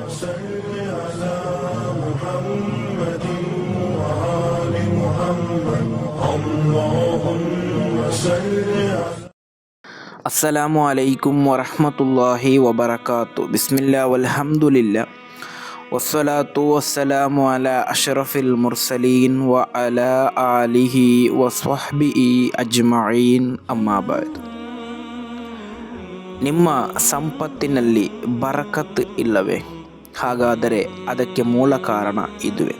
صل على محمد وآل محمد اللهم صل على ಅಸ್ಸಲಾಮು ಅಲೈಕುಂ ವರಹಮತುಲ್ಲಾಹಿ ವಬರಕಾತು. ಬಿಸ್ಮಿಲ್ಲಾ ವಲ್ಹಮ್ದುಲಿಲ್ಲಾ ವಸ್ಸಲಾತು ವಸ್ಸಲಾಮು ಅಲಾ ಅಶ್ರಫಿಲ್ ಮುರ್ಸಲೀನ್ ವ ಅಲಾ ಆಲಿಹಿ ವಸ್ವಹ್ಬಿಹಿ ಅಜ್ಮഈನ್. ಅಮ್ಮಾ ಬಾದ್. ನಿಮ್ಮ ಸಂಪತ್ತಿನಲ್ಲಿ ಬರಕತ್ ಇಲ್ಲವೇ? ಹಾಗಾದರೆ ಅದಕ್ಕೆ ಮೂಲ ಕಾರಣ ಇದುವೇ.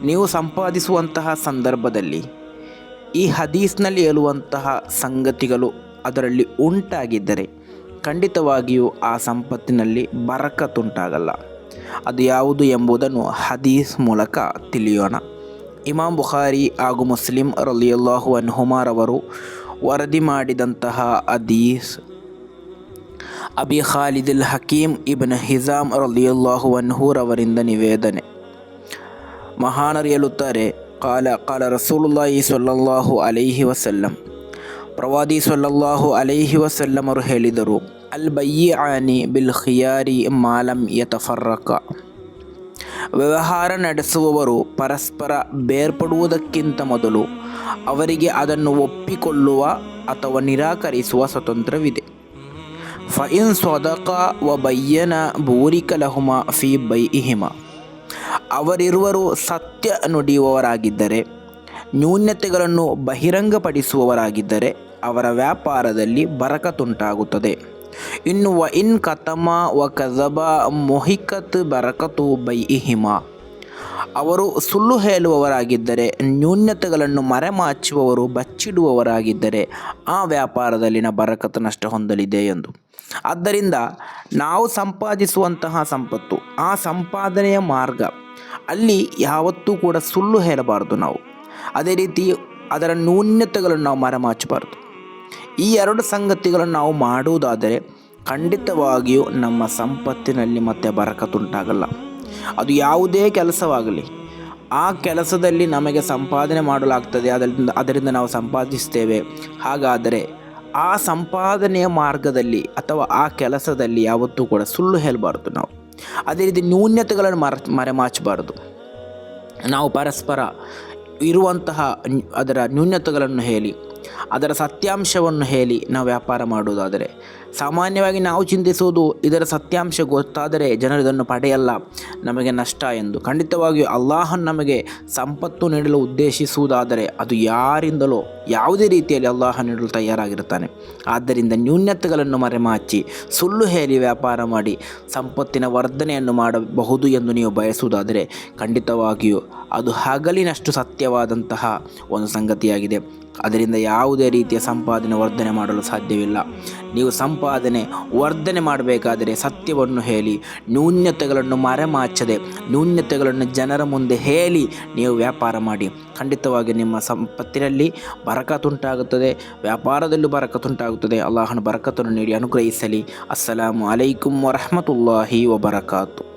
ನೀವು ಸಂಪಾದಿಸುವಂತಹ ಸಂದರ್ಭದಲ್ಲಿ ಈ ಹದೀಸ್ನಲ್ಲಿ ಹೇಳುವಂತಹ ಸಂಗತಿಗಳು ಅದರಲ್ಲಿ ಉಂಟಾಗಿದ್ದರೆ ಖಂಡಿತವಾಗಿಯೂ ಆ ಸಂಪತ್ತಿನಲ್ಲಿ ಬರಕತ್ತುಂಟಾಗಲ್ಲ. ಅದು ಯಾವುದು ಎಂಬುದನ್ನು ಹದೀಸ್ ಮೂಲಕ ತಿಳಿಯೋಣ. ಇಮಾಮ್ ಬುಖಾರಿ ಹಾಗೂ ಮುಸ್ಲಿಂ ರಲಿಯಲ್ಲಾಹು ಅನ್ಹುಮಾರವರು ವರದಿ ಮಾಡಿದಂತಹ ಹದೀಸ್ ಅಬಿ ಖಾಲಿದುಲ್ ಹಕೀಮ್ ಇಬ್ನ್ ಹಿಜಾಮ್ ರಲಿಯಲ್ಲಾಹು ಅನ್ಹುರವರಿಂದ ನಿವೇದನೆ. ಮಹಾನರು ಹೇಳುತ್ತಾರೆ, ಕಾಲ ರಸೂಲುಲ್ಲಾಹಿ ಸ್ವಲ್ಲಲ್ಲಾಹು ಅಲೈಹಿ ವಸಲ್ಲಂ, ಪ್ರವಾದಿ ಸ್ವಲ್ಲಲ್ಲಾಹು ಅಲೈಹಿ ವಸಲ್ಲಮರು ಹೇಳಿದರು, ಅಲ್ ಬಯ್ಯಿಆನಿ ಬಿಲ್ ಖಿಯಾರಿ ಮಾಲಂ ಯತಫರ್ರಕ. ವ್ಯವಹಾರ ನಡೆಸುವವರು ಪರಸ್ಪರ ಬೇರ್ಪಡುವುದಕ್ಕಿಂತ ಮೊದಲು ಅವರಿಗೆ ಅದನ್ನು ಒಪ್ಪಿಕೊಳ್ಳುವ ಅಥವಾ ನಿರಾಕರಿಸುವ ಸ್ವತಂತ್ರವಿದೆ. ಫಇನ್ ಸ್ವದಕ ವ ಬಯ್ಯನ ಬೂರಿಕ ಲಹುಮಾ ಫಿ ಬೈಇಹಿಮ. ಅವರಿರುವರು ಸತ್ಯ ನುಡಿಯುವವರಾಗಿದ್ದರೆ, ನ್ಯೂನತೆಗಳನ್ನು ಬಹಿರಂಗಪಡಿಸುವವರಾಗಿದ್ದರೆ ಅವರ ವ್ಯಾಪಾರದಲ್ಲಿ ಬರಕತ್ತುಂಟಾಗುತ್ತದೆ. ಇನ್ನು ವ ಇನ್ ಕತಮ ವ ಕಜಬ ಮೊಹಿಕತ್ ಬರಕತು ಬೈಇಹಿಮ. ಅವರು ಸುಳ್ಳು ಹೇಳುವವರಾಗಿದ್ದರೆ, ನ್ಯೂನತೆಗಳನ್ನು ಮರೆಮಾಚುವವರು, ಬಚ್ಚಿಡುವವರಾಗಿದ್ದರೆ ಆ ವ್ಯಾಪಾರದಲ್ಲಿನ ಬರಕತ್ತು ನಷ್ಟ ಹೊಂದಲಿದೆ ಎಂದು. ಆದ್ದರಿಂದ ನಾವು ಸಂಪಾದಿಸುವಂತಹ ಸಂಪತ್ತು, ಆ ಸಂಪಾದನೆಯ ಮಾರ್ಗ, ಅಲ್ಲಿ ಯಾವತ್ತೂ ಕೂಡ ಸುಳ್ಳು ಹೇಳಬಾರ್ದು ನಾವು. ಅದೇ ರೀತಿ ಅದರ ನ್ಯೂನತೆಗಳನ್ನು ನಾವು ಮರೆಮಾಚಬಾರ್ದು. ಈ ಎರಡು ಸಂಗತಿಗಳನ್ನು ನಾವು ಮಾಡುವುದಾದರೆ ಖಂಡಿತವಾಗಿಯೂ ನಮ್ಮ ಸಂಪತ್ತಿನಲ್ಲಿ ಮತ್ತೆ ಬರಕತ್ತುಂಟಾಗಲ್ಲ. ಅದು ಯಾವುದೇ ಕೆಲಸವಾಗಲಿ, ಆ ಕೆಲಸದಲ್ಲಿ ನಮಗೆ ಸಂಪಾದನೆ ಮಾಡಲಾಗ್ತದೆ, ಅದರಿಂದ ನಾವು ಸಂಪಾದಿಸ್ತೇವೆ. ಹಾಗಾದರೆ ಆ ಸಂಪಾದನೆಯ ಮಾರ್ಗದಲ್ಲಿ ಅಥವಾ ಆ ಕೆಲಸದಲ್ಲಿ ಯಾವತ್ತೂ ಕೂಡ ಸುಳ್ಳು ಹೇಳಬಾರ್ದು ನಾವು. ಅದೇ ರೀತಿ ನ್ಯೂನತೆಗಳನ್ನು ಮರೆಮಾಚಬಾರ್ದು. ನಾವು ಪರಸ್ಪರ ಇರುವಂತಹ ಅದರ ನ್ಯೂನತೆಗಳನ್ನು ಹೇಳಿ, ಅದರ ಸತ್ಯಾಂಶವನ್ನು ಹೇಳಿ ನಾವು ವ್ಯಾಪಾರ ಮಾಡುವುದಾದರೆ, ಸಾಮಾನ್ಯವಾಗಿ ನಾವು ಚಿಂತಿಸುವುದು ಇದರ ಸತ್ಯಾಂಶ ಗೊತ್ತಾದರೆ ಜನರು ಇದನ್ನು ಪಡೆಯಲ್ಲ, ನಮಗೆ ನಷ್ಟ ಎಂದು. ಖಂಡಿತವಾಗಿಯೂ ಅಲ್ಲಾಹನು ನಮಗೆ ಸಂಪತ್ತು ನೀಡಲು ಉದ್ದೇಶಿಸುವುದಾದರೆ ಅದು ಯಾರಿಂದಲೋ ಯಾವುದೇ ರೀತಿಯಲ್ಲಿ ಅಲ್ಲಾಹ ನೀಡಲು ತಯಾರಾಗಿರುತ್ತಾನೆ. ಆದ್ದರಿಂದ ನ್ಯೂನತೆಗಳನ್ನು ಮರೆಮಾಚಿ ಸುಳ್ಳು ಹೇಳಿ ವ್ಯಾಪಾರ ಮಾಡಿ ಸಂಪತ್ತಿನ ವರ್ಧನೆಯನ್ನು ಮಾಡಬಹುದು ಎಂದು ನೀವು ಬಯಸುವುದಾದರೆ ಖಂಡಿತವಾಗಿಯೂ ಅದು ಹಗಲಿನಷ್ಟು ಸತ್ಯವಾದಂತಹ ಒಂದು ಸಂಗತಿಯಾಗಿದೆ. ಅದರಿಂದ ಯಾವುದೇ ರೀತಿಯ ಸಂಪಾದನೆ ವರ್ಧನೆ ಮಾಡಲು ಸಾಧ್ಯವಿಲ್ಲ. ನೀವು ಸಂಪಾದನೆ ವರ್ಧನೆ ಮಾಡಬೇಕಾದರೆ ಸತ್ಯವನ್ನು ಹೇಳಿ, ನ್ಯೂನತೆಗಳನ್ನು ಮರೆಮಾಚದೆ, ನ್ಯೂನತೆಗಳನ್ನು ಜನರ ಮುಂದೆ ಹೇಳಿ ನೀವು ವ್ಯಾಪಾರ ಮಾಡಿ. ಖಂಡಿತವಾಗಿ ನಿಮ್ಮ ಸಂಪತ್ತಿನಲ್ಲಿ ಬರಕತ್ತುಂಟಾಗುತ್ತದೆ, ವ್ಯಾಪಾರದಲ್ಲೂ ಬರಕತ್ತುಂಟಾಗುತ್ತದೆ. ಅಲ್ಲಾಹನ ಬರಕತ್ತನ್ನು ನೀಡಿ ಅನುಗ್ರಹಿಸಲಿ. ಅಸ್ಸಲಾಮು ಅಲೈಕುಂ ವರಹಮತುಲ್ಲಾಹಿ ವಬರಕಾತು.